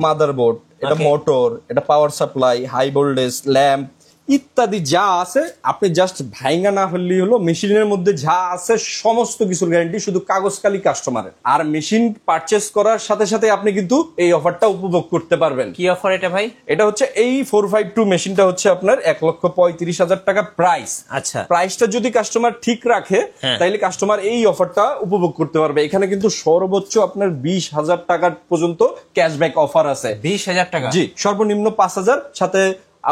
Motherboard, এটা motor, এটা power supply, high voltage, lamp ইত্যাদি যা আছে আপনি জাস্ট ভাইঙ্গা না ফেললেই হলো। মেশিনের মধ্যে যা আছে সমস্ত কিছুর গ্যারান্টি, শুধু কাগজ কালি কাস্টমারের। আর মেশিন পারচেস করার সাথে সাথে আপনি কিন্তু এই অফারটা উপভোগ করতে পারবেন। কি অফার এটা ভাই? এটা হচ্ছে এই 452 মেশিনটা হচ্ছে আপনার 1,35,000 টাকা প্রাইস। আচ্ছা, প্রাইসটা যদি কাস্টমার ঠিক রাখে তাহলে কাস্টমার এই অফারটা উপভোগ করতে পারবে। এখানে কিন্তু সর্বোচ্চ আপনার 20,000 টাকা পর্যন্ত ক্যাশব্যাক অফার আছে। 20,000 টাকা? জি, সর্বনিম্ন 5,000, সাথে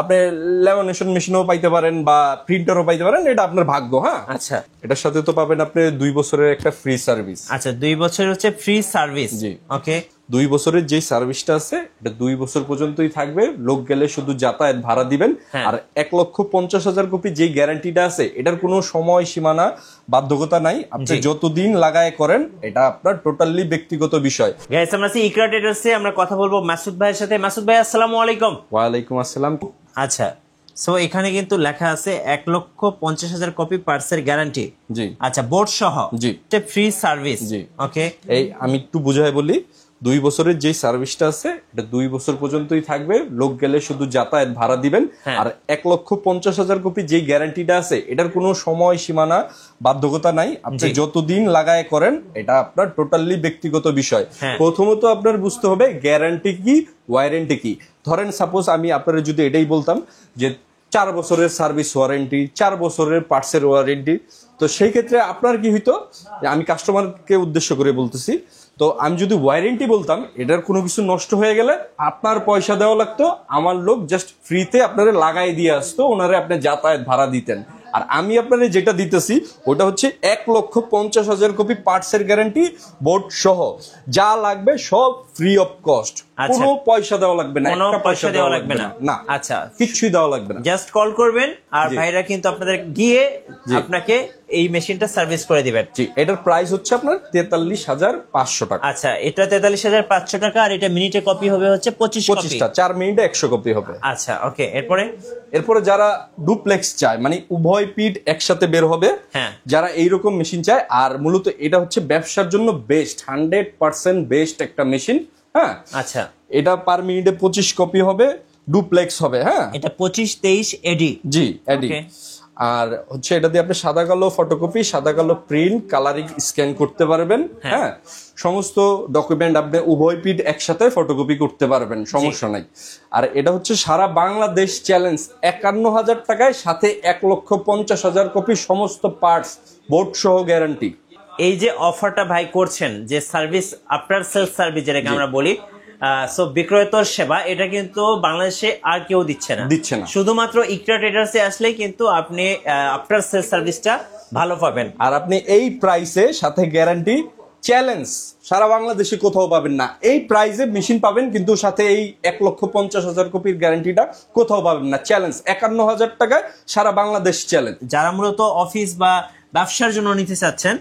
আপনি ল্যামিনেশন মেশিনও পাইতে পারেন বা প্রিন্টারও পাইতে পারেন, এটা আপনার ভাগ্য। হ্যাঁ, আচ্ছা, এটার সাথে তো পাবেন আপনি 2 বছরের একটা ফ্রি সার্ভিস। আচ্ছা, 2 বছর হচ্ছে ফ্রি সার্ভিস। জি, ওকে। 2 বছরের যে সার্ভিসটা আছে এটা 2 বছর পর্যন্তই থাকবে। লোক গেলে শুধু যাতায়াত ভাড়া দিবেন। আর 1,50,000 কপি যে গ্যারান্টিটা আছে এটার কোনো সময় সীমানা বাধ্যকতা নাই। আপনি যতদিন লাগায় করেন এটা আপনার টোটালি ব্যক্তিগত বিষয়। গাইস, আমরা আছি ইকরা ট্রেডার্সে, আমরা কথা বলবো মাসুদ ভাইয়ের সাথে। মাসুদ ভাই, আসসালামু আলাইকুম। ওয়ালাইকুম আসসালাম। আচ্ছা, সো এখানে কিন্তু লেখা আছে 1,50,000 কপি পার্সের গ্যারান্টি। জি, আচ্ছা, বোর্ড সহ। জি, ফ্রি সার্ভিস। জি, ওকে। এই আমি একটু বুঝাই বলি, 2 বছরের যে সার্ভিসটা আছে এটা 2 বছর পর্যন্তই থাকবে। লোক গেলে শুধু যাতায়াত ভাড়া দিবেন। আর 1,50,000 কপি যে গ্যারান্টিটা আছে এটার কোনো সময় সীমানা বাধ্যকতা নাই। আপনি যতদিন লাগায় করেন এটা আপনার টোটালি ব্যক্তিগত বিষয়। প্রথমত আপনার বুঝতে হবে গ্যারান্টি কি, ওয়ারেন্টি কি। ধরেন সাপোজ আমি আপনারা যদি এটাই বলতাম যে 4 বছরের সার্ভিস ওয়ারেন্টি, 4 বছরের পার্টসের ওয়ারেন্টি, তো সেই ক্ষেত্রে আপনার কি হইতো, আমি কাস্টমারকে উদ্দেশ্য করে বলতেছি, তো আমি যদি ওয়ারেন্টি বলতাম এটার কোনো কিছু নষ্ট হয়ে গেলে আপনার পয়সা দেওয়া লাগতো, আমার লোক জাস্ট ফ্রিতে আপনারা লাগাই দিয়ে আসতো, ওনারে আপনি যাতায়াত ভাড়া দিতেন। আর আমি আপনাদের যেটা দিতেছি ওটা হচ্ছে 1,50,000 কপি পার্টসের গ্যারান্টি, বোর্ড সহ যা লাগবে সব ফ্রি অফ কস্ট। কোনো পয়সা দেওয়া লাগবে না, একটা পয়সা দেওয়া লাগবে না। না, আচ্ছা, কিছুই দেওয়া লাগবে না। জাস্ট কল করবেন আর ভাইরা কিন্তু আপনাদের গিয়ে আপনাকে এই মেশিনটা সার্ভিস করে দিবেন। জি, এটার প্রাইস হচ্ছে আপনার 43,500 টাকা। আচ্ছা, এটা 43,500 টাকা। আর এটা মিনিটে কপি হবে হচ্ছে 25টা, 4 মিনিটে 100 কপি হবে। আচ্ছা, ওকে। এরপরে যারা ডুপ্লেক্স চায়, মানে উভয় পিঠ একসাথে বের হবে, যারা এইরকম মেশিন চায়, আর মূলত এটা হচ্ছে ব্যবসার জন্য বেস্ট, 100% বেস্ট একটা মেশিন। হ্যাঁ, আচ্ছা, এটা পার মিনিটে 25 কপি হবে, ডুপ্লেক্স হবে। হ্যাঁ, এটা 25-23 এডি। জি, এডি। আর হচ্ছে এটা দিয়ে আপনি সাদা কালো ফটোকপি, সাদা কালো প্রিন্ট, কালারিং স্ক্যান করতে পারবেন। হ্যাঁ, সমস্ত ডকুমেন্ট আপনি উভয় পিঠ একসাথে ফটোকপি করতে পারবেন, সমস্যা নাই। আর এটা হচ্ছে সারা বাংলাদেশ চ্যালেঞ্জ, 51,000 টাকায়, সাথে 1,50,000 কপি সমস্ত পার্টস বোর্ড সহ গ্যারান্টি। এই যে অফারটা ভাই করছেন, যে সার্ভিস আফটার সেলস সার্ভিস যেটাকে আমরা বলি, সো বিক্রয়তর সেবা, এটা কিন্তু বাংলাদেশে আর কেউ দিচ্ছে না। শুধুমাত্র ইকরা ট্রেডার্সে আসলেই কিন্তু আপনি আফটার সেলস সার্ভিসটা ভালো পাবেন। আর আপনি এই প্রাইসে সাথে গ্যারান্টি, চ্যালেঞ্জ সারা বাংলাদেশে কোথাও পাবেন না। এই প্রাইসে মেশিন পাবেন, কিন্তু সাথে এই 1,50,000 কপির গ্যারান্টিটা কোথাও পাবেন না। চ্যালেঞ্জ 51,000 টাকায় সারা বাংলাদেশ চ্যালেঞ্জ। যারা মূলত অফিস বা ব্যবসার জন্য নিতে চাচ্ছেন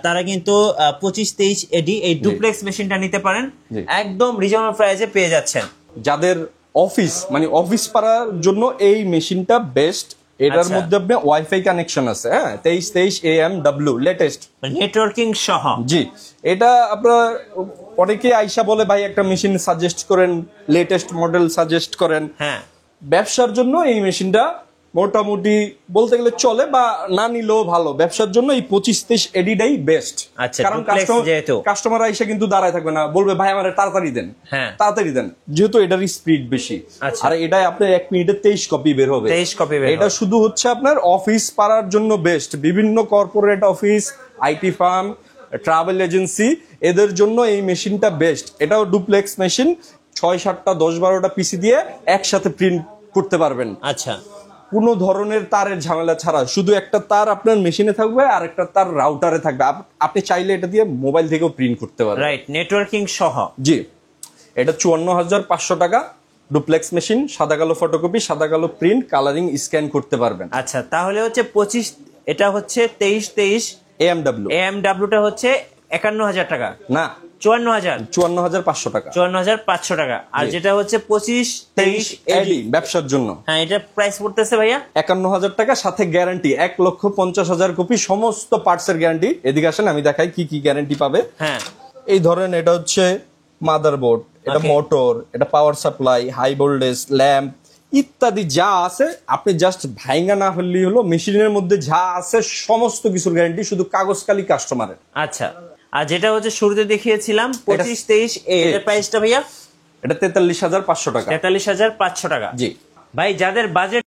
তারা কিন্তু 25-23 এডি এই ডুপ্লেক্স মেশিনটা নিতে পারেন, একদম রিজনেবল প্রাইসে পেয়ে যাচ্ছেন। যাদের অফিস, মানে অফিস পাড়ার জন্য এই মেশিনটা বেস্ট। এটার মধ্যে আপনি ওয়াইফাই কানেকশন আছে। হ্যাঁ, 2323 AMW লেটেস্ট নেটওয়ার্কিং সহ। জি, এটা আপনার অনেকে আইসা বলে ভাই একটা মেশিন সাজেস্ট করেন, লেটেস্ট মডেল সাজেস্ট করেন। হ্যাঁ, ব্যবসার জন্য এই মেশিনটা মোটামুটি বলতে গেলে চলে, বা না নিলেও ভালো। ব্যবসার জন্য এই 25-23 এডিটাই বেস্ট। কারণ কাস্টমার আইসা কিন্তু দাঁড়ায় থাকবে না, বলবে ভাই আমার তাড়াতাড়ি দেন, তাড়াতাড়ি দেন, যেহেতু এটার স্পিড বেশি। আর এটাই আপনার 1 মিনিটে 23 কপি বের হবে। এটা শুধু হচ্ছে আপনার অফিস পাড়ার জন্য বেস্ট। বিভিন্ন corporate office, IT firm, travel agency, এদের জন্য এই মেশিনটা বেস্ট। এটাও ডুপ্লেক্স মেশিন, 6-7টা 10-12টা পিসি দিয়ে একসাথে প্রিন্ট করতে পারবেন। আচ্ছা, কোনো ধরনের তারের ঝামেলা ছাড়া, শুধু একটা তার আপনার মেশিনে থাকবে আর একটা তার রাউটারে থাকবে। আপনি চাইলে এটা দিয়ে মোবাইল থেকেও প্রিন্ট করতে পারবেন। রাইট, নেটওয়ার্কিং সহ। জি, এটা 54,500 টাকা ডুপ্লেক্স মেশিন, সাদা কালো ফটোকপি, সাদা কালো প্রিন্ট, কালারিং স্ক্যান করতে পারবেন। আচ্ছা, তাহলে হচ্ছে 25, এটা হচ্ছে 23-23 AMWটা হচ্ছে 51,000 টাকা না, 54,500 টাকা। 54,500 টাকা। আর যেটা হচ্ছে 25-23 এডি ব্যবসার জন্য, হ্যাঁ, এটা প্রাইস পড়তেছে ভাইয়া 51,000 টাকা, সাথে গ্যারান্টি 1,50,000 কপি সমস্ত পার্টসের গ্যারান্টি। এদিকে আসেন আমি দেখাই কি কি গ্যারান্টি পাবে। হ্যাঁ, এই ধরেন এটা হচ্ছে মাদারবোর্ড, এটা Okay. মোটর, এটা power supply, high voltage, lamp ইত্যাদি যা আছে আপনি জাস্ট ভাইঙ্গা না ফেললেই হলো। মেশিনের মধ্যে যা আছে সমস্ত কিছুর গ্যারান্টি, শুধু কাগজ কালি কাস্টমারের। আচ্ছা, আর যেটা হচ্ছে শুরুতে দেখিয়েছিলাম 25-23 এর প্রাইসটা ভাইয়া এটা 43,500 টাকা। 43,500 টাকা। জি ভাই যাদের বাজেট